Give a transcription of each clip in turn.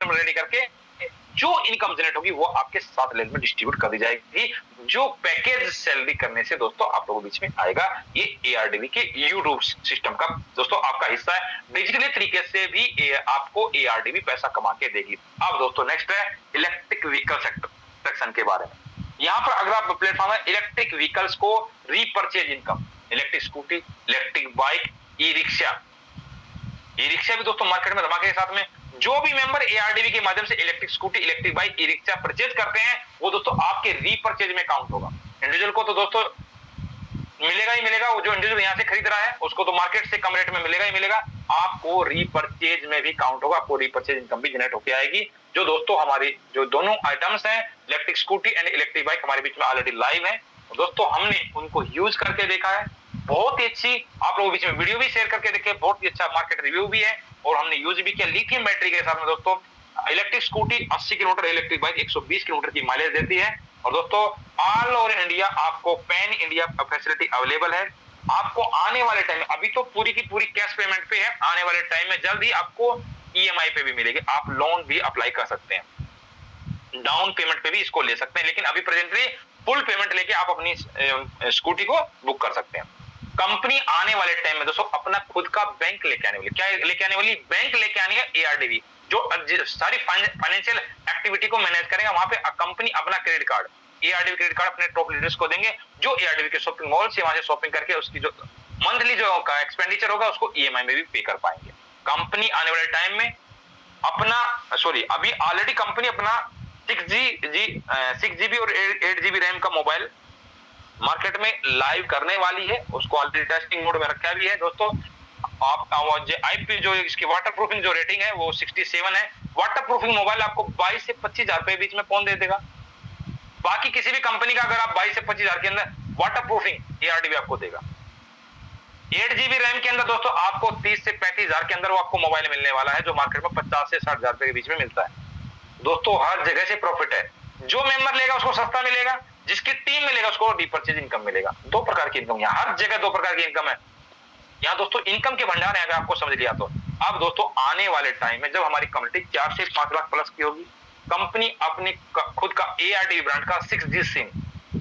Ready करके जो income generate होगी वो आपके 7 लेवल में डिस्ट्रीब्यूट कर दी जाएगी, जो पैकेज सैलरी करने से दोस्तों आप लोगों के बीच में आएगा। ये एआरडीवी के यूट्यूब सिस्टम का दोस्तों आपका हिस्सा है। डिजिटली तरीके से भी आपको एआरडीवी पैसा कमा के देगी। अब दोस्तों नेक्स्ट है इलेक्ट्रिक व्हीकल सेक्शन के बारे में। यहाँ पर अगर आप प्लेटफॉर्म है इलेक्ट्रिक व्हीकल्स को repurchase income, electric scooty, electric bike, e rickshaw भी दोस्तों मार्केट में धमाके के साथ में। जो भी मेंबर एआरडीवी के माध्यम से electric scooty, electric bike, e rickshaw purchase करते हैं वो दोस्तों आपके रीपर्चेज में काउंट होगा। इंडिविजुअल को तो दोस्तों मिलेगा ही मिलेगा, वो जो इंडिविजुअल यहाँ से खरीद रहा है उसको तो मार्केट से कम रेट में मिलेगा ही मिलेगा, आपको रीपर्चेज में भी काउंट होगा, आपको रीपर्चेज इनकम भी जनरेट होकर आएगी। जो दोस्तों हमारी जो दोनों आइटम्स हैं electric scooty and electric bike हमारे बीच में ऑलरेडी लाइव है दोस्तों, हमने उनको यूज करके देखा है, बहुत ही अच्छी आप लोगों के बीच में वीडियो भी शेयर करके देखे, बहुत ही अच्छा मार्केट रिव्यू भी है और हमने यूज भी किया लिथियम बैटरी के साथ में। दोस्तों electric scooty 80 kilometre, electric bike 120 kilometre की माइलेज देती है और दोस्तों ऑल ओवर इंडिया आपको पैन इंडिया फैसिलिटी अवेलेबल है। आपको आने वाले टाइम में, अभी तो पूरी की पूरी कैश पेमेंट पे है, आने वाले टाइम में जल्द ही आपको ईएमआई पे भी मिलेगी, आप लोन भी अप्लाई कर सकते हैं, डाउन पेमेंट पे भी इसको ले सकते हैं, लेकिन अभी प्रेजेंटली फुल पेमेंट लेके आप अपनी स्कूटी को बुक कर सकते हैं। कंपनी आने वाले टाइम में दोस्तों अपना खुद का बैंक लेके आने वाली, क्या लेके आने वाली? बैंक लेके आने का एआरडीवी, जो सारी फाइनेंशियल एक्टिविटी को मैनेज करेगा, वहां पे कंपनी अपना क्रेडिट कार्ड, एआरडीवी क्रेडिट कार्ड अपने टॉप लीडर्स को देंगे, जो एआरडीवी के शॉपिंग मॉल से वहां से शॉपिंग करके उसकी जो मंथली जो एक्सपेंडिचर होगा उसको ईएमआई में भी पे कर पाएंगे। कंपनी आने वाले टाइम में अभी ऑलरेडी कंपनी अपना 6 जीबी और 8 जीबी रैम का मोबाइल मार्केट में लाइव करने वाली है, उसको ऑलरेडी टेस्टिंग मोड में रखा भी है दोस्तों। आप आईपी जो इसकी वाटर प्रूफिंग जो रेटिंग है वो 67 है। वाटर प्रूफिंग मोबाइल आपको 22 से 25 हजार रुपए बीच में कौन दे देगा? बाकी किसी भी कंपनी का अगर आप 22 से 25 हजार के अंदर वाटर प्रूफिंग एआरडीवी आपको देगा। 8 जीबी रैम के अंदर दोस्तों आपको 30 से 35 हजार के अंदर वो आपको मोबाइल मिलने वाला है, जो मार्केट में 50 से 60 हजार रुपए के बीच में मिलता है। दोस्तों हर जगह से प्रॉफिट है, जो मेंबर लेगा उसको सस्ता मिलेगा, जिसकी टीम मिलेगा उसको रीपर्चेज इनकम मिलेगा। दो प्रकार की इनकम, यहाँ हर जगह दो प्रकार की इनकम है। यहाँ दोस्तों इनकम के भंडार है, अगर आपको समझ लिया तो। अब दोस्तों आने वाले टाइम में जब हमारी कम्युनिटी 4 से 5 लाख प्लस की होगी, कंपनी अपने खुद का एआरडीवी ब्रांड का 6G सिम,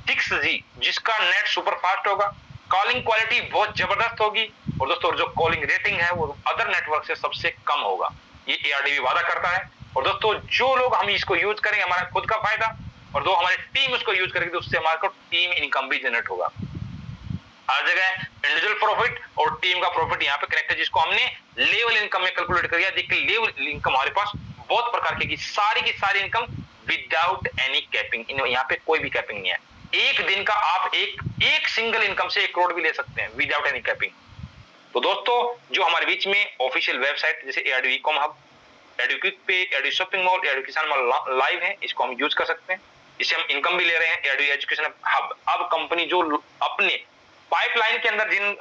6G जिसका नेट सुपर फास्ट होगा, कॉलिंग क्वालिटी बहुत जबरदस्त होगी और दोस्तों जो कॉलिंग रेटिंग है वो अदर नेटवर्क से सबसे कम होगा, ये एआरडीवी वादा करता है। और दोस्तों जो लोग हम इसको यूज करेंगे हमारा खुद का फायदा, और जो हमारी टीम उसको यूज करेगी तो उससे हमारे को टीम इनकम भी जनरेट होगा। हर जगह इंडिविजुअल प्रॉफिट और टीम का प्रॉफिट यहाँ पे कनेक्ट है, जिसको हमने लेवल इनकम में कैलकुलेट कर दिया। देखिए लेवल इनकम हमारे पास बहुत प्रकार की सारी इनकम विदाउट एनी कैपिंग, यहाँ पे कोई भी कैपिंग नहीं है। एक दिन का आप एक सिंगल इनकम से 1 करोड़ भी ले सकते हैं विदाउट एनी कैपिंग। तो दोस्तों जो हमारे बीच में ऑफिशियल वेबसाइट जैसे एआरडीवी com hub, एआरडीवी quick pay, एआरडीवी shopping mall, एआरडीवी Kisan mall live है, इसको हम यूज कर सकते हैं, इससे हम इनकम भी ले रहे हैं। एआरडीवी एजुकेशन हब, अब कंपनी जो अपने पाइपलाइन के अंदर जिन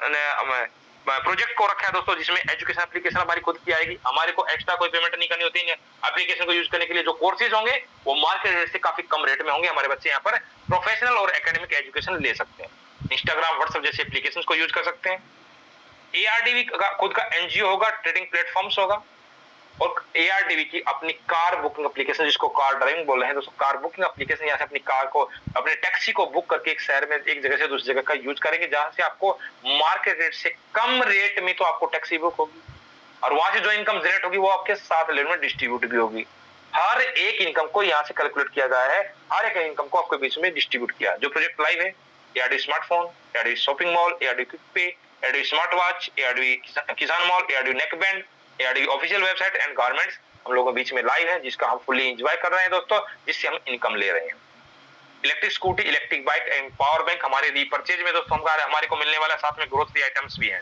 प्रोजेक्ट को रखा है दोस्तों, जिसमें एजुकेशन एप्लीकेशन हमारी खुद की आएगी, हमारे को एक्स्ट्रा कोई पेमेंट नहीं करनी होती है एप्लीकेशन को यूज करने के लिए। जो कोर्सेज होंगे वो मार्केट रेट से काफी कम रेट में होंगे, हमारे बच्चे यहाँ पर प्रोफेशनल और एकेडमिक एजुकेशन ले सकते हैं। इंस्टाग्राम, व्हाट्सएप जैसे एप्लीकेशन को यूज कर सकते हैं। एआरडीवी का खुद का एनजीओ होगा, ट्रेडिंग प्लेटफॉर्म्स होगा, और एआरडीवी की अपनी कार बुकिंग एप्लीकेशन, जिसको कार ड्राइविंग बोल रहे हैं दोस्तों, कार बुकिंग एप्लीकेशन, यहाँ से अपनी कार को, अपने टैक्सी को बुक करके एक शहर में एक जगह से दूसरी जगह का यूज करेंगे, जहां से आपको मार्केट रेट से कम रेट में तो आपको टैक्सी बुक होगी और वहां से जो इनकम जनरेट होगी वो आपके 7 लेवल में डिस्ट्रीब्यूट भी होगी। हर एक इनकम को यहाँ से कैलकुलेट किया गया है, हर एक इनकम को आपके बीच में डिस्ट्रीब्यूट किया। जो प्रोजेक्ट लाइव है ARDV smartphone, ARDV shopping mall, ARDV quick pay, ARDV smart watch, ARDV Kisan mall, ARDV neck band, ARDV official website and garments हम लोगों के बीच में लाइव है, जिसका हम फुल्ली एंजॉय कर रहे हैं दोस्तों, जिससे हम इनकम ले रहे हैं। Electric scooty, electric bike and power bank हमारे रीपर्चेज में दोस्तों हमारे को मिलने वाला, साथ में ग्रोसरी आइटम्स भी हैं।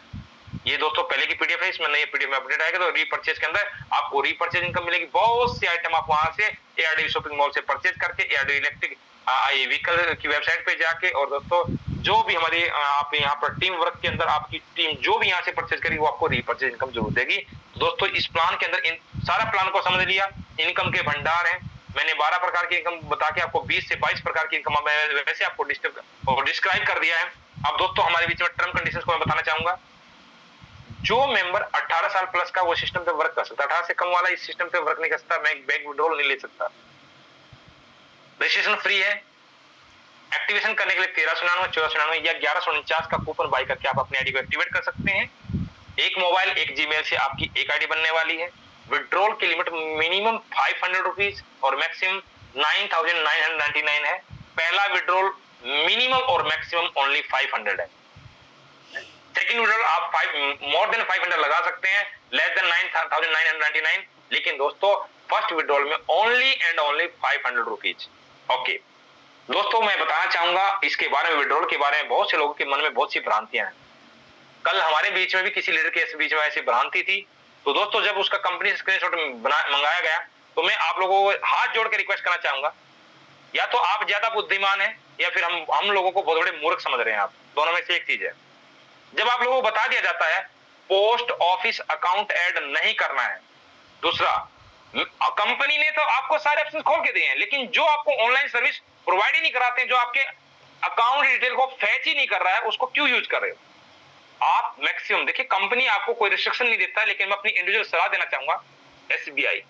ये दोस्तों पहले की पीडीएफ है, इसमें नई पीडीएफ में अपडेट आएगा तो रीपर्चेज के अंदर आपको रीपर्चेज इनकम मिलेगी। बहुत सी आइटम आप वहां से एआरडीवी शॉपिंग मॉल से परचेज करके एआरडीवी इलेक्ट्रिक व्हीकल की वेबसाइट पे जाके, और दोस्तों जो भी हमारी आप यहाँ पर टीम वर्क के अंदर आपकी टीम जो भी यहाँ से परचेज करेगी वो आपको रीपर्चेज इनकम जरूर देगी। दोस्तों इस प्लान के अंदर सारा प्लान को समझ लिया, इनकम के भंडार है। मैंने 12 प्रकार की इनकम बता के आपको 20 से 22 प्रकार की इनकम वैसे आपको डिस्क्राइब कर दिया है। अब दोस्तों हमारे बीच में टर्म कंडीशंस को मैं बताना चाहूंगा। जो मेंबर 18 साल प्लस का वो सिस्टम पे वर्क कर सकता है, 18 से कम वाला इस सिस्टम पे वर्क नहीं कर सकता, बैंक विड्रॉल नहीं ले सकता। रजिस्ट्रेशन फ्री है। एक्टिवेशन करने के लिए 1399, 1499 या 1149 का कूपन बाय करके आप अपनी आईडी को एक्टिवेट कर सकते हैं। एक मोबाइल एक जीमेल से आपकी एक आईडी बनने वाली है। विड्रॉल की लिमिट मिनिमम 500 रुपीज और मैक्सिमम 9999 है। पहला विड्रॉल मिनिमम और मैक्सिमम ओनली 500 है। सेकंड विड्रॉल आप मोर देन 500 लगा सकते हैं, लेस देन 9999, लेकिन दोस्तों फर्स्ट विड्रॉल में only and only 500 rupees. Okay दोस्तों, मैं बताना चाहूंगा इसके बारे में, विड्रॉल के बारे में बहुत से लोगों के मन में बहुत सी भ्रांतियां हैं। कल हमारे बीच में भी किसी लीडर के बीच में ऐसी भ्रांति थी। तो दोस्तों जब उसका कंपनी से स्क्रीनशॉट मंगाया गया तो मैं आप लोगों को हाथ जोड़ के रिक्वेस्ट करना चाहूंगा, या तो आप ज्यादा बुद्धिमान हैं या फिर हम लोगों को बहुत बड़े मूर्ख समझ रहे हैं। आप दोनों में से एक चीज है। जब आप लोगों को बता दिया जाता है पोस्ट ऑफिस अकाउंट ऐड नहीं करना है, दूसरा कंपनी ने तो आपको सारे ऑप्शन खोल के दिए हैं, लेकिन जो आपको ऑनलाइन सर्विस प्रोवाइड ही नहीं कराते हैं, जो आपके अकाउंट डिटेल को फैच ही नहीं कर रहा है, उसको क्यों यूज कर रहे हो आप? मैक्सिमम देखिए, कंपनी आपको कोई रिस्ट्रिक्शन नहीं देता है, लेकिन मैं अपनी इंडिविजुअल सलाह देना चाहूंगा, SBI,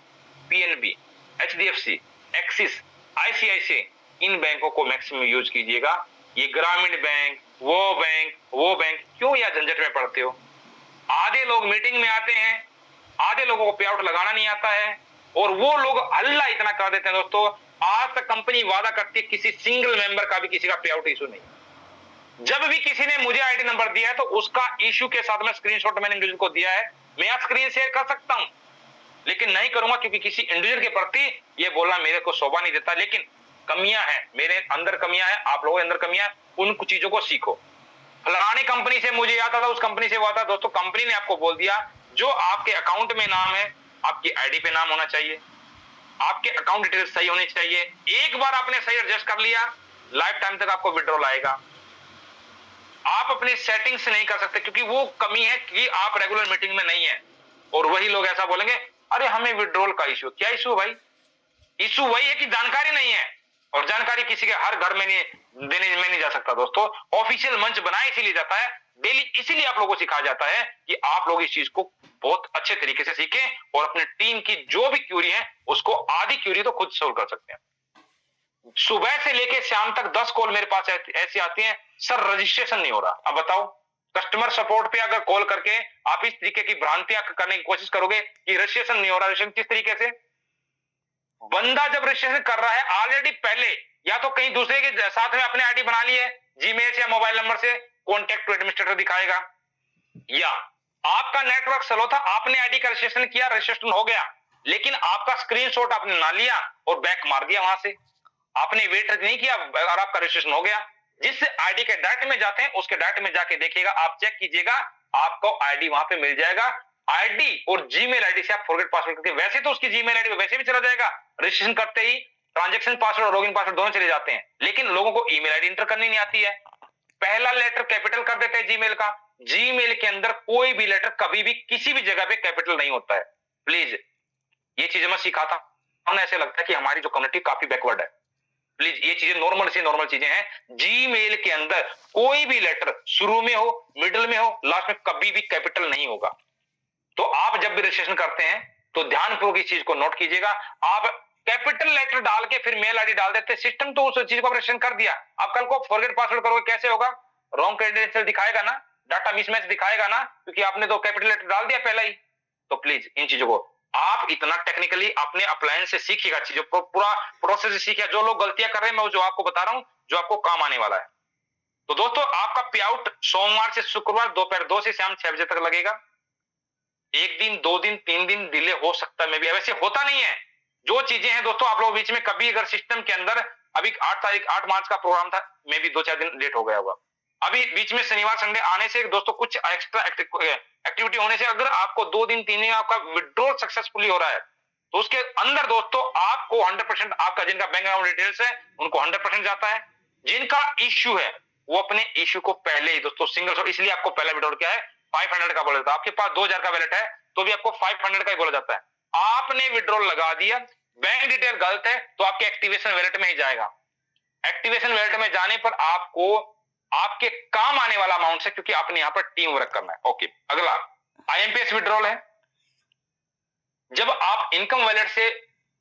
PNB, HDFC, Axis, ICICI, इन बैंकों को मैक्सिमम यूज कीजिएगा। ये ग्रामीण बैंक, वो बैंक क्यों या झंझट में पड़ते हो? आधे लोग मीटिंग में आते हैं, आधे लोगों को पे आउट लगाना नहीं आता है, और वो लोग हल्ला इतना कर देते हैं। दोस्तों आज तक कंपनी वादा करती है किसी सिंगल मेंबर का भी किसी का पे आउट इशू नहीं। जब भी किसी ने मुझे आईडी नंबर दिया है तो उसका इशू के साथ में स्क्रीनशॉट मैंने इंडिविजुअल को दिया है। मैं आज स्क्रीन शेयर कर सकता हूं, लेकिन नहीं करूंगा, क्योंकि किसी इंडिविजुअल के प्रति ये बोलना मेरे को शोभा नहीं देता। लेकिन कमियां हैं, मेरे अंदर कमियां हैं, आप लोगों के अंदर कमियां, उन कुछ चीजों को सीखो। फलानी कंपनी से मुझे आता था, उस कंपनी से वो आता। दोस्तों कंपनी ने आपको बोल दिया जो आपके अकाउंट में नाम है आपकी आईडी पे नाम होना चाहिए, आपके अकाउंट डिटेल्स सही होनी चाहिए। एक बार आपने सही एडजस्ट कर लिया, लाइफ टाइम तक आपको विड्रॉल आएगा। आप अपनी सेटिंग्स नहीं कर सकते, क्योंकि वो कमी है कि आप रेगुलर मीटिंग में नहीं है। और वही लोग ऐसा बोलेंगे, अरे हमें विड्रॉल का इशू। क्या इशू भाई? इशू वही है कि जानकारी नहीं है, और जानकारी किसी के हर घर में नहीं देने में नहीं जा सकता। दोस्तों ऑफिशियल मंच बनाया इसीलिए जाता है, डेली इसीलिए आप लोगों को सिखाया जाता है कि आप लोग इस चीज को बहुत अच्छे तरीके से सीखें और अपने टीम की जो भी क्यूरी है उसको आधी क्यूरी तो खुद सोल्व कर सकते हैं। सुबह से लेके शाम तक 10 कॉल मेरे पास ऐसी आती हैं, सर रजिस्ट्रेशन नहीं हो रहा। अब बताओ, कस्टमर सपोर्ट पे अगर कॉल करके आप इस तरीके की भ्रांतियां करने की कोशिश करोगे कि रजिस्ट्रेशन नहीं हो रहा, रजिस्ट्रेशन किस तरीके से? बंदा जब रजिस्ट्रेशन कर रहा है ऑलरेडी पहले या तो कहीं दूसरे के साथ में अपने आईडी बना ली है, जीमेल से या मोबाइल नंबर से कॉन्टेक्ट टू एडमिनिस्ट्रेटर दिखाएगा, या आपका नेटवर्क स्लो था, आपने आईडी का रजिस्ट्रेशन किया, रजिस्ट्रेशन हो गया, लेकिन आपका स्क्रीनशॉट आपने ना लिया और बैक मार दिया वहां से, आपने वेट नहीं किया और आपका रजिस्ट्रेशन हो गया। जिस आईडी के डायरेक्ट में जाते हैं उसके डायरेक्ट में जाके देखिएगा, आप चेक कीजिएगा, आपको आईडी वहां पे मिल जाएगा। आईडी और जीमेल आईडी से आप फॉरगेट पासवर्ड करके, वैसे तो उसकी जीमेल आईडी वैसे भी चला जाएगा, रजिस्ट्रेशन करते ही ट्रांजैक्शन पासवर्ड और लॉगिन पासवर्ड दोनों चले जाते हैं, लेकिन लोगों को ईमेल आईडी इंटर करनी नहीं आती है। पहला लेटर कैपिटल कर देते हैं जीमेल का, जीमेल के अंदर कोई भी लेटर कभी भी किसी भी जगह पे कैपिटल नहीं होता है। प्लीज ये चीजें मैं सिखाता हूं, ऐसे लगता है कि हमारी जो कम्युनिटी काफी बैकवर्ड है। प्लीज ये चीजें नॉर्मल से नॉर्मल चीजें हैं। जीमेल के अंदर कोई भी लेटर शुरू में हो, मिडिल में हो, लास्ट में कभी भी कैपिटल नहीं होगा। तो आप जब भी रजिस्ट्रेशन करते हैं तो ध्यानपूर्वक इस चीज को नोट कीजिएगा। आप कैपिटल लेटर डाल के फिर मेल आईडी डाल देते, सिस्टम तो उस चीज को रजिस्ट्रेशन कर दिया, आप कल को फॉरगेट पासवर्ड करोगे कैसे होगा? रॉन्ग क्रेडेंशियल दिखाएगा ना, डाटा मिसमैच दिखाएगा ना, क्योंकि आपने तो कैपिटल लेटर डाल दिया पहला ही। तो प्लीज इन चीजों को आप इतना टेक्निकली अपने अप्लायंस से सीखिएगा, चीजों को पूरा प्रोसेस सीखिए। जो लोग गलतियां कर रहे हैं मैं जो आपको बता रहा हूं, जो आपको काम आने वाला है। तो दोस्तों आपका पे आउट सोमवार से शुक्रवार दोपहर 2 से शाम 6 बजे तक लगेगा। एक दिन, 2 दिन, 3 दिन डिले हो सकता है, मे भी वैसे होता नहीं है। जो चीजें हैं दोस्तों आप लोग बीच में कभी अगर सिस्टम के अंदर, अभी 8 मार्च का प्रोग्राम था, मे भी 2-4 दिन लेट हो गया होगा। अभी बीच में शनिवार संडे आने से दोस्तों कुछ एक्स्ट्रा एक्टिविटी होने से अगर आपको 2 दिन 3 दिन आपका विड्रॉल सक्सेसफुली हो रहा है, तो उसके अंदर दोस्तों आपको 100% आपका जिनका बैंक अकाउंट डिटेल्स है उनको 100% जाता है। जिनका इश्यू है वो अपने इश्यू को पहले ही दोस्तों सिंगल, इसलिए आपको पहला विड्रॉल क्या है 500 का बोला जाता है। आपके पास 2000 का वैलेट है तो भी आपको 500 का ही बोला जाता है। आपने विड्रॉल लगा दिया, बैंक डिटेल गलत है तो आपके एक्टिवेशन वैलेट में ही जाएगा। एक्टिवेशन वैलेट में जाने पर आपको आपके काम आने वाला अमाउंट है, क्योंकि आपने यहां पर टीम वर्क करना है। ओके, अगला आईएमपीएस विड्रॉल है। जब आप इनकम वैलेट से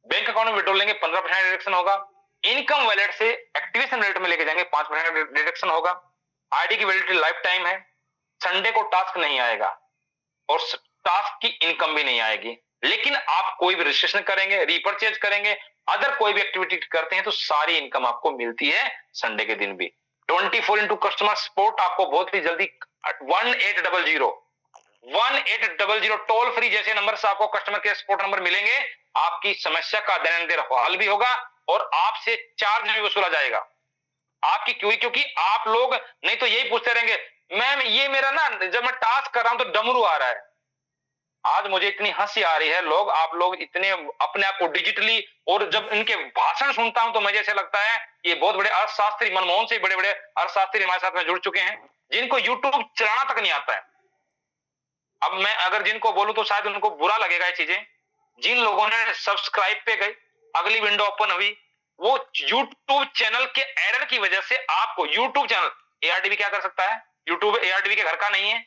बैंक अकाउंट में विड्रॉल लेंगे 15% डिडक्शन होगा। इनकम वैलेट से एक्टिवेशन वैलेट में लेके जाएंगे 5% डिडक्शन होगा। आईडी की वैलिडिटी लाइफ टाइम है। संडे को टास्क नहीं आएगा और टास्क की इनकम भी नहीं आएगी। लेकिन आप कोई भी रजिस्ट्रेशन करेंगे, रीपरचेज करेंगे, अदर कोई भी एक्टिविटी करते हैं तो सारी इनकम आपको मिलती है संडे के दिन भी। 24x कस्टमर सपोर्ट आपको बहुत ही जल्दी 1800 टोल फ्री जैसे नंबर से आपको कस्टमर केयर सपोर्ट नंबर मिलेंगे। आपकी समस्या का दैनिक हल भी होगा और आपसे चार्ज भी वसूला जाएगा आपकी क्यों, क्योंकि आप लोग नहीं तो यही पूछते रहेंगे, मैम ये मेरा ना जब मैं टास्क कर रहा हूं तो डमरू आ रहा है। आज मुझे इतनी हंसी आ रही है, आप लोग इतने अपने आप को डिजिटली, और जब इनके भाषण सुनता हूं तो मुझे ऐसा लगता है ये बहुत बड़े अर्थशास्त्री, मनमोहन से बड़े बड़े अर्थशास्त्री हमारे साथ में जुड़ चुके हैं जिनको यूट्यूब चलाना तक नहीं आता है। अब मैं अगर जिनको बोलूं तो शायद उनको बुरा लगेगा ये चीजें। जिन लोगों ने सब्सक्राइब पे गए, अगली विंडो ओपन हुई, वो यूट्यूब चैनल के एरर की वजह से आपको यूट्यूब चैनल, एआरडीबी क्या कर सकता है, यूट्यूब एआरडीबी के घर का नहीं है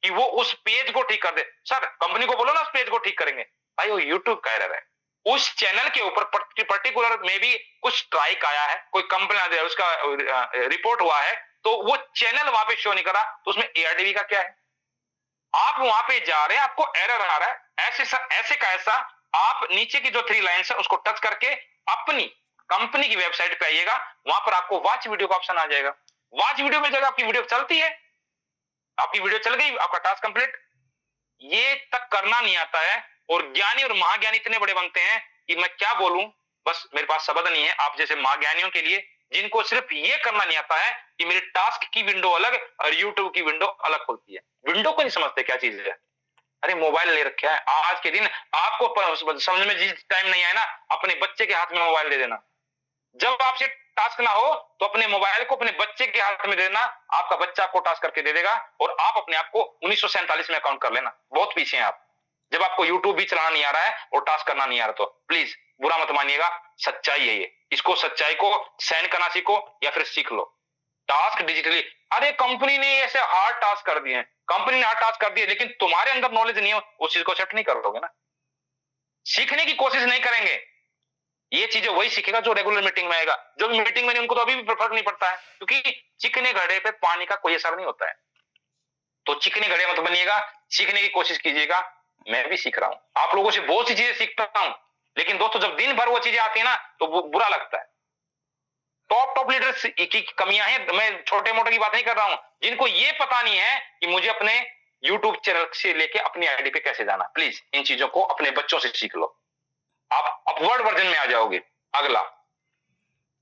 कि वो उस पेज को ठीक कर दे। सर कंपनी को बोलो ना उस पेज को ठीक करेंगे, भाई वो यूट्यूब का एरर है। उस चैनल के ऊपर पर्टिकुलर में भी कुछ स्ट्राइक आया है, कोई कंप्लेन उसका रिपोर्ट हुआ है, तो वो चैनल वहां पे शो नहीं करा, तो उसमें एआरडीबी का क्या है। आप वहां पे जा रहे हैं, आपको एरर आ रहा है, ऐसे का ऐसा आप नीचे की जो 3 लाइन्स है उसको टच करके अपनी कंपनी की वेबसाइट पे आइएगा, वहां पर आपको वॉच वीडियो का ऑप्शन आ जाएगा। वॉच वीडियो में जब आपकी वीडियो चलती है, आपकी वीडियो चल गई, आपका टास्क कंप्लीट। ये तक करना नहीं आता है और ज्ञानी और महाज्ञानी इतने बड़े बनते हैं कि मैं क्या बोलूं, बस मेरे पास शब्द नहीं है आप जैसे महाज्ञानियों के लिए, जिनको सिर्फ ये करना नहीं आता है कि मेरे टास्क की विंडो अलग और यूट्यूब की विंडो अलग खुलती है। विंडो को नहीं समझते क्या चीज है। अरे मोबाइल ले रखा है, आज के दिन आपको समझ में जिस टाइम नहीं आया ना, अपने बच्चे के हाथ में मोबाइल दे देना। जब आपसे टास्क ना हो तो अपने मोबाइल को अपने बच्चे के हाथ में देना, आपका बच्चा आपको टास्क करके दे देगा और आप अपने आप को 1947 में अकाउंट कर लेना। बहुत पीछे हैं आप, जब आपको यूट्यूब भी चलाना नहीं आ रहा है और टास्क करना नहीं आ रहा, तो प्लीज बुरा मत मानिएगा, सच्चाई है ये। इसको सच्चाई को सहन करना सीखो या फिर सीख लो। टास्क डिजिटली, अरे कंपनी ने ऐसे हार्ड टास्क कर दिए, कंपनी ने हार्ड टास्क कर दिए, लेकिन तुम्हारे अंदर नॉलेज नहीं हो, उस चीज को एक्सेप्ट नहीं करोगे ना, सीखने की कोशिश नहीं करेंगे। ये चीजें वही सीखेगा जो रेगुलर मीटिंग में आएगा। जो मीटिंग में नहीं उनको तो अभी भी फर्क नहीं पड़ता है, क्योंकि चिकने घड़े पे पानी का कोई असर नहीं होता है। तो चिकने घड़े मत बनिएगा, सीखने की कोशिश कीजिएगा। मैं भी सीख रहा हूं, आप लोगों से बहुत सी चीजें सीखता हूं, लेकिन दोस्तों जब दिन भर वो चीजें आती है ना तो वो बुरा लगता है। टॉप लीडर्स की कमियां हैं, मैं छोटे मोटे की बात नहीं कर रहा हूं, जिनको ये पता नहीं है कि मुझे अपने यूट्यूब चैनल से लेके अपनी आईडी पे कैसे जाना। प्लीज इन चीजों को अपने बच्चों से सीख लो, आप अपवर्ड वर्जन में आ जाओगे। अगला,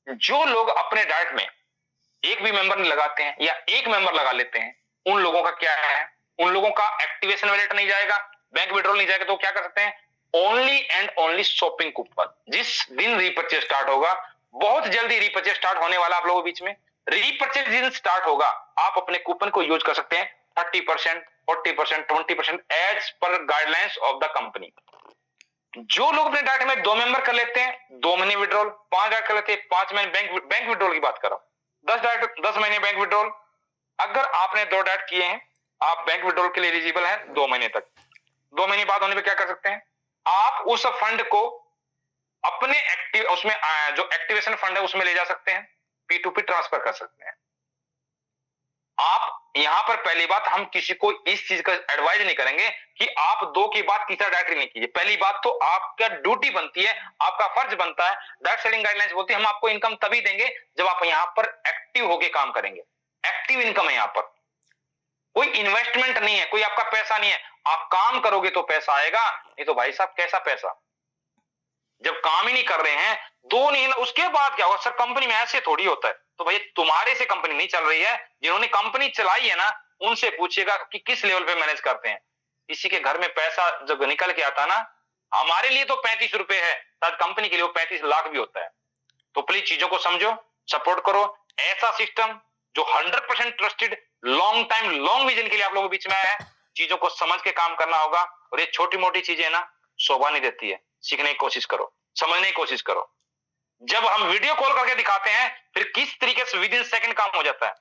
जो लोग अपने डाइट में एक भी मेंबर नहीं लगाते हैं या एक मेंबर लगा लेते हैं, उन लोगों का क्या है, उन लोगों का एक्टिवेशन वैलेट नहीं जाएगा, बैंक विड्रॉल नहीं जाएगा, तो क्या कर सकते हैं, only and only shopping coupon. जिस दिन रीपर्चेज स्टार्ट होगा, बहुत जल्दी रीपर्चेज स्टार्ट होने वाला आप लोगों के बीच में, रीपर्चेज दिन स्टार्ट होगा, आप अपने कूपन को यूज कर सकते हैं 30%, 40%, 20% as per guidelines of the company. जो लोग अपने डाटा में 2 मेंबर कर लेते हैं 2 महीने विड्रॉल, 5 डाटा कर लेते हैं 5 महीने बैंक विड्रॉल की बात कर रहा हूं, 10 महीने बैंक विड्रॉल। अगर आपने 2 डाट किए हैं, आप बैंक विड्रॉल के लिए एलिजिबल हैं 2 महीने तक। 2 महीने बाद होने पे क्या कर सकते हैं, आप उस फंड को अपने उसमें जो एक्टिवेशन फंड है उसमें ले जा सकते हैं, P2P ट्रांसफर कर सकते हैं। आप यहां पर पहली बात, हम किसी को इस चीज का एडवाइज नहीं करेंगे कि आप 2 की बात तीसरा डायरेक्टली नहीं कीजिए। पहली बात तो आपका ड्यूटी बनती है, आपका फर्ज बनता है, डायरेक्ट सेलिंग गाइडलाइंस बोलती है हम आपको इनकम तभी देंगे जब आप यहां पर एक्टिव होके काम करेंगे। एक्टिव इनकम है, यहां पर कोई इन्वेस्टमेंट नहीं है, कोई आपका पैसा नहीं है। आप काम करोगे तो पैसा आएगा, नहीं तो भाई साहब कैसा पैसा, जब काम ही नहीं कर रहे हैं, 2 नहीं, उसके बाद क्या होगा, सर कंपनी में ऐसे थोड़ी होता है। तो भैया तुम्हारे से कंपनी नहीं चल रही है, जिन्होंने कंपनी चलाई है ना, उनसे पूछिएगा कि किस लेवल पे मैनेज करते हैं। किसी के घर में पैसा जब निकल के आता ना, हमारे लिए तो 35 रुपए है, शायद कंपनी के लिए 35 लाख भी होता है। तो प्लीज चीजों को समझो, सपोर्ट करो, ऐसा सिस्टम जो 100% trusted, long time long vision के लिए आप लोगों के बीच में आया है। चीजों को समझ के काम करना होगा, और ये छोटी मोटी चीजें ना शोभा नहीं देती है। सीखने की कोशिश करो, समझने की कोशिश करो। जब हम वीडियो कॉल करके दिखाते हैं, फिर किस तरीके से विद इन सेकंड काम हो जाता है।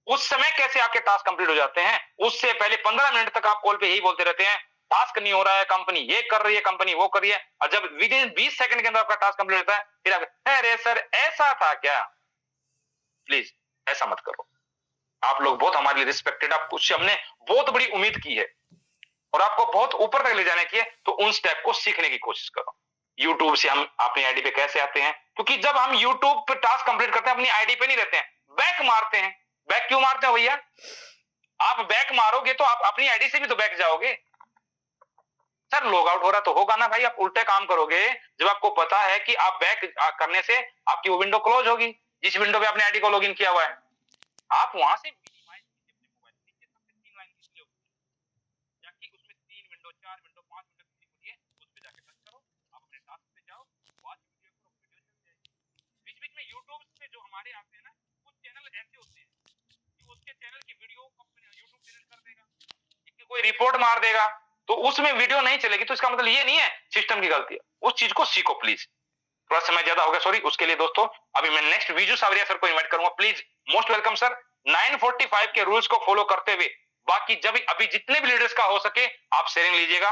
उस समय कैसे आपके टास्क कंप्लीट हो जाते हैं, उससे पहले 15 मिनट तक आप कॉल पे यही बोलते रहते हैं, टास्क नहीं हो रहा है, कंपनी ये कर रही है, कंपनी वो कर रही है, और जब विद इन 20 सेकंड के अंदर आपका टास्क कंप्लीट होता है, फिर आप, अरे सर ऐसा था क्या? प्लीज ऐसा मत करो। आप लोग बहुत हमारे लिए रिस्पेक्टेड, आप कुछ हमने बहुत बड़ी उम्मीद की है और आपको बहुत ऊपर तक ले जाने की है, तो उन स्टेप को सीखने की कोशिश करो। यूट्यूब से हम अपनी आईडी पे कैसे आते हैं? क्योंकि जब हम यूट्यूब पे टास्क कंप्लीट करते हैं, अपनी आईडी पे नहीं रहते हैं, बैक मारते हैं। बैक क्यों मारते हैं भैया? आप बैक मारोगे तो आप अपनी आईडी से भी तो बैक जाओगे। सर लॉग आउट हो रहा तो होगा ना भाई, आप उल्टे काम करोगे जब आपको पता है कि आप बैक करने से आपकी वो विंडो क्लोज होगी, जिस विंडो पे आपने आईडी को लॉगिन किया हुआ है। आप वहां से मिनिमाइज कीजिए अपने मोबाइल, नीचे सबसे 3 लाइन की जाके उसमें 3 विंडो, 4 विंडो, 5 विंडो कितनी होती है, उस पे जाके टच करो, आप अपने टास्क पे जाओ, वॉच वीडियो करो, वीडियो चल जाएगी। बीच-बीच में यूट्यूब पे जो हमारे आते हैं ना, कुछ चैनल ऐसे होते हैं कि उसके चैनल की वीडियो कंपनी यूट्यूब डिलीट कर देगा, कोई रिपोर्ट मार देगा, तो उसमें वीडियो नहीं चलेगी, तो इसका मतलब ये नहीं है सिस्टम की गलती है। उस चीज को सीखो प्लीज। थोड़ा समय ज्यादा हो गया, सॉरी उसके लिए दोस्तों। अभी मैं नेक्स्ट विजू सावरिया सर को इनवाइट करूंगा, प्लीज मोस्ट वेलकम सर। 9:45 के रूल्स को फॉलो करते हुए बाकी जब अभी जितने भी लीडर्स का हो सके आप शेयरिंग लीजिएगा।